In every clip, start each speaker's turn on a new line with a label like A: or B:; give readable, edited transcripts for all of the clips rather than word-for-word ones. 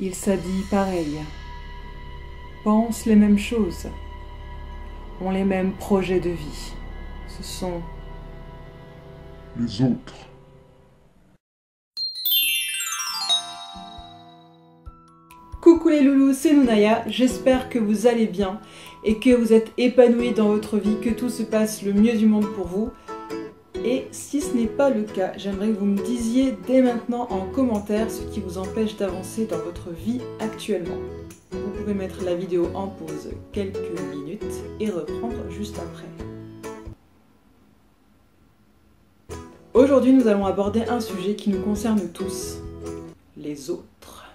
A: Ils s'habillent pareil, pensent les mêmes choses, ont les mêmes projets de vie. Ce sont
B: les autres.
A: Coucou les loulous, c'est Nounaya, j'espère que vous allez bien et que vous êtes épanouis dans votre vie, que tout se passe le mieux du monde pour vous. Et si ce n'est pas le cas, j'aimerais que vous me disiez dès maintenant en commentaire ce qui vous empêche d'avancer dans votre vie actuellement. Vous pouvez mettre la vidéo en pause quelques minutes et reprendre juste après. Aujourd'hui, nous allons aborder un sujet qui nous concerne tous, les autres.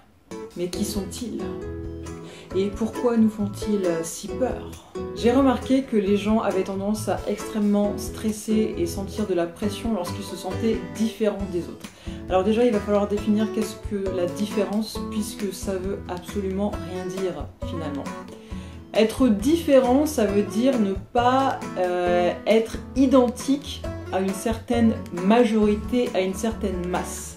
A: Mais qui sont-ils? Et pourquoi nous font-ils si peur? J'ai remarqué que les gens avaient tendance à extrêmement stresser et sentir de la pression lorsqu'ils se sentaient différents des autres. Alors déjà, il va falloir définir qu'est-ce que la différence, puisque ça veut absolument rien dire finalement. Être différent, ça veut dire ne pas être identique à une certaine majorité, à une certaine masse.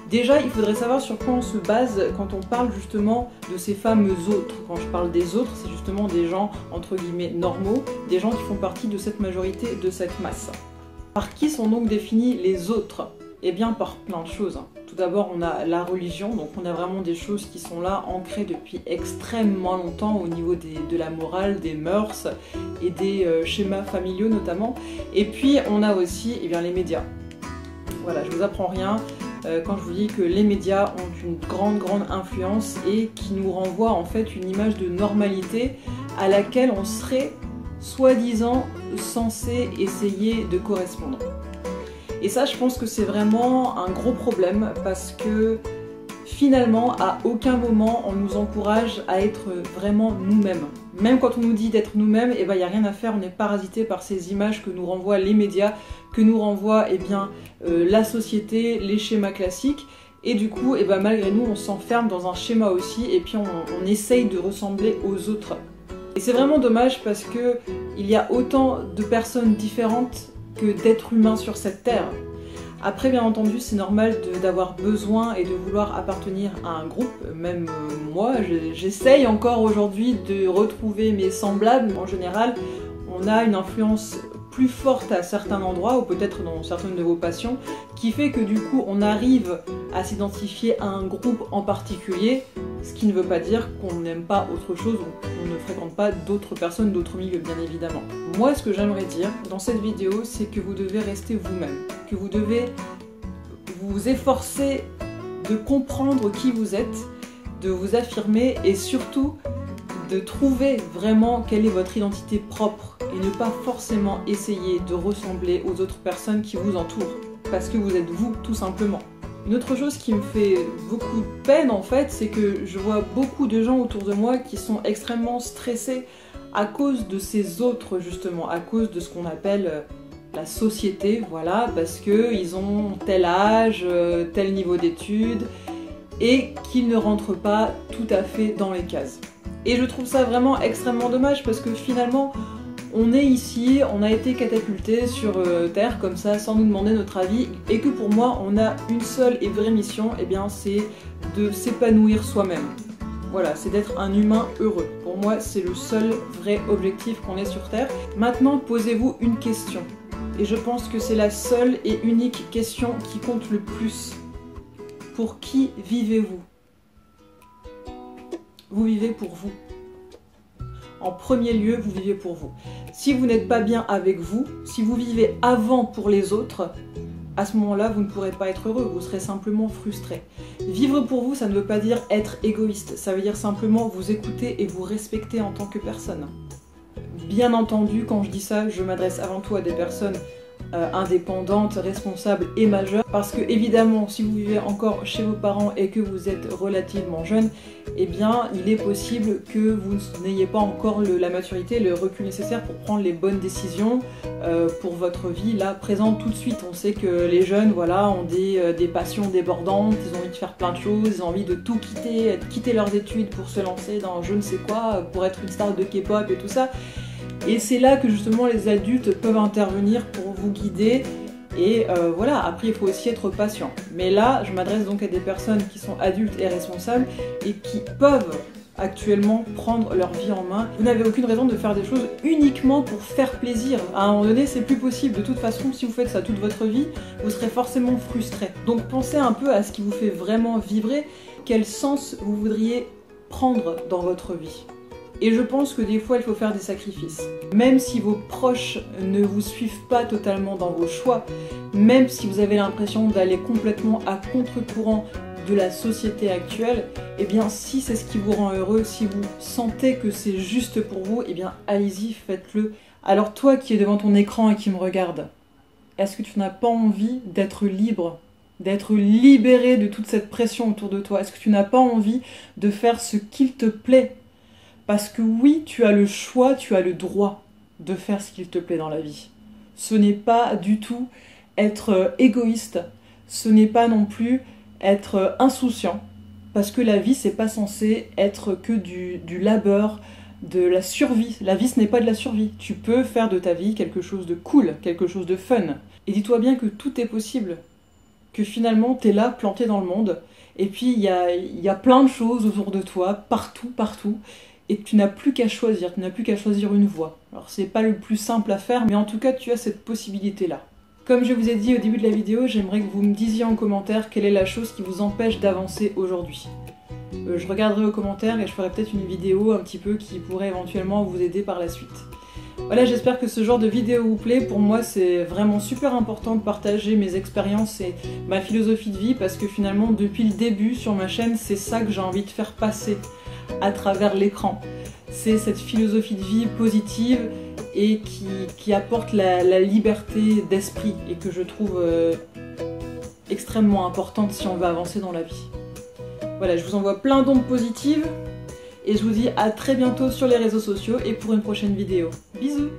A: Déjà, il faudrait savoir sur quoi on se base quand on parle justement de ces fameux autres. Quand je parle des autres, c'est justement des gens entre guillemets normaux, des gens qui font partie de cette majorité, de cette masse. Par qui sont donc définis les autres? Eh bien par plein de choses. Tout d'abord, on a la religion, donc on a vraiment des choses qui sont là, ancrées depuis extrêmement longtemps au niveau de la morale, des mœurs et des schémas familiaux notamment. Et puis on a aussi les médias. Voilà, je vous apprends rien quand je vous dis que les médias ont une grande influence et qui nous renvoient en fait une image de normalité à laquelle on serait soi-disant censé essayer de correspondre. Et ça, je pense que c'est vraiment un gros problème parce que finalement, à aucun moment, on nous encourage à être vraiment nous-mêmes. Même quand on nous dit d'être nous-mêmes, il n'y a rien à faire, on est parasité par ces images que nous renvoient les médias, que nous renvoie la société, les schémas classiques. Et du coup, malgré nous, on s'enferme dans un schéma aussi, et puis on essaye de ressembler aux autres. Et c'est vraiment dommage parce que il y a autant de personnes différentes que d'êtres humains sur cette terre. Après, bien entendu, c'est normal d'avoir besoin et de vouloir appartenir à un groupe. Même moi, j'essaye encore aujourd'hui de retrouver mes semblables. En général, on a une influence plus forte à certains endroits, ou peut-être dans certaines de vos passions, qui fait que du coup, on arrive à s'identifier à un groupe en particulier, ce qui ne veut pas dire qu'on n'aime pas autre chose, ou qu'on ne fréquente pas d'autres personnes, d'autres milieux, bien évidemment. Moi, ce que j'aimerais dire dans cette vidéo, c'est que vous devez rester vous-même, que vous devez vous efforcer de comprendre qui vous êtes, de vous affirmer et surtout de trouver vraiment quelle est votre identité propre et ne pas forcément essayer de ressembler aux autres personnes qui vous entourent, parce que vous êtes vous, tout simplement. Une autre chose qui me fait beaucoup de peine en fait, c'est que je vois beaucoup de gens autour de moi qui sont extrêmement stressés à cause de ces autres justement, à cause de ce qu'on appelle la société, voilà, parce qu'ils ont tel âge, tel niveau d'études, et qu'ils ne rentrent pas tout à fait dans les cases. Et je trouve ça vraiment extrêmement dommage parce que finalement, on est ici, on a été catapulté sur Terre comme ça, sans nous demander notre avis, et que pour moi, on a une seule et vraie mission, c'est de s'épanouir soi-même. Voilà, c'est d'être un humain heureux. Pour moi, c'est le seul vrai objectif qu'on ait sur Terre. Maintenant, posez-vous une question. Et je pense que c'est la seule et unique question qui compte le plus. Pour qui vivez-vous? Vous vivez pour vous. En premier lieu, vous vivez pour vous. Si vous n'êtes pas bien avec vous, si vous vivez avant pour les autres, à ce moment-là, vous ne pourrez pas être heureux, vous serez simplement frustré. Vivre pour vous, ça ne veut pas dire être égoïste, ça veut dire simplement vous écouter et vous respecter en tant que personne. Bien entendu, quand je dis ça, je m'adresse avant tout à des personnes indépendantes, responsables et majeures, parce que évidemment, si vous vivez encore chez vos parents et que vous êtes relativement jeune, il est possible que vous n'ayez pas encore la maturité, le recul nécessaire pour prendre les bonnes décisions pour votre vie là présente tout de suite. On sait que les jeunes ont des passions débordantes, ils ont envie de faire plein de choses, ils ont envie de tout quitter leurs études pour se lancer dans je ne sais quoi, pour être une star de K-pop et tout ça. Et c'est là que justement les adultes peuvent intervenir pour vous guider Et voilà, après il faut aussi être patient. Mais là, je m'adresse donc à des personnes qui sont adultes et responsables et qui peuvent actuellement prendre leur vie en main. Vous n'avez aucune raison de faire des choses uniquement pour faire plaisir. À un moment donné, c'est plus possible. De toute façon, si vous faites ça toute votre vie, vous serez forcément frustré. Donc pensez un peu à ce qui vous fait vraiment vibrer, quel sens vous voudriez prendre dans votre vie. Et je pense que des fois, il faut faire des sacrifices. Même si vos proches ne vous suivent pas totalement dans vos choix, même si vous avez l'impression d'aller complètement à contre-courant de la société actuelle, eh bien si c'est ce qui vous rend heureux, si vous sentez que c'est juste pour vous, eh bien allez-y, faites-le. Alors toi qui es devant ton écran et qui me regarde, est-ce que tu n'as pas envie d'être libre, d'être libéré de toute cette pression autour de toi? Est-ce que tu n'as pas envie de faire ce qu'il te plaît? Parce que oui, tu as le choix, tu as le droit de faire ce qu'il te plaît dans la vie. Ce n'est pas du tout être égoïste, ce n'est pas non plus être insouciant, parce que la vie, c'est pas censé être que du labeur, de la survie. La vie, ce n'est pas de la survie. Tu peux faire de ta vie quelque chose de cool, quelque chose de fun. Et dis-toi bien que tout est possible, que finalement, t'es là, planté dans le monde, et puis il y a plein de choses autour de toi, partout, et tu n'as plus qu'à choisir, tu n'as plus qu'à choisir une voie. Alors c'est pas le plus simple à faire, mais en tout cas tu as cette possibilité-là. Comme je vous ai dit au début de la vidéo, j'aimerais que vous me disiez en commentaire quelle est la chose qui vous empêche d'avancer aujourd'hui. Je regarderai aux commentaires et je ferai peut-être une vidéo un petit peu qui pourrait éventuellement vous aider par la suite. Voilà, j'espère que ce genre de vidéo vous plaît. Pour moi, c'est vraiment super important de partager mes expériences et ma philosophie de vie parce que finalement, depuis le début sur ma chaîne, c'est ça que j'ai envie de faire passer à travers l'écran. C'est cette philosophie de vie positive et qui apporte la liberté d'esprit et que je trouve extrêmement importante si on veut avancer dans la vie. Voilà, je vous envoie plein d'ondes positives et je vous dis à très bientôt sur les réseaux sociaux et pour une prochaine vidéo. Bisous!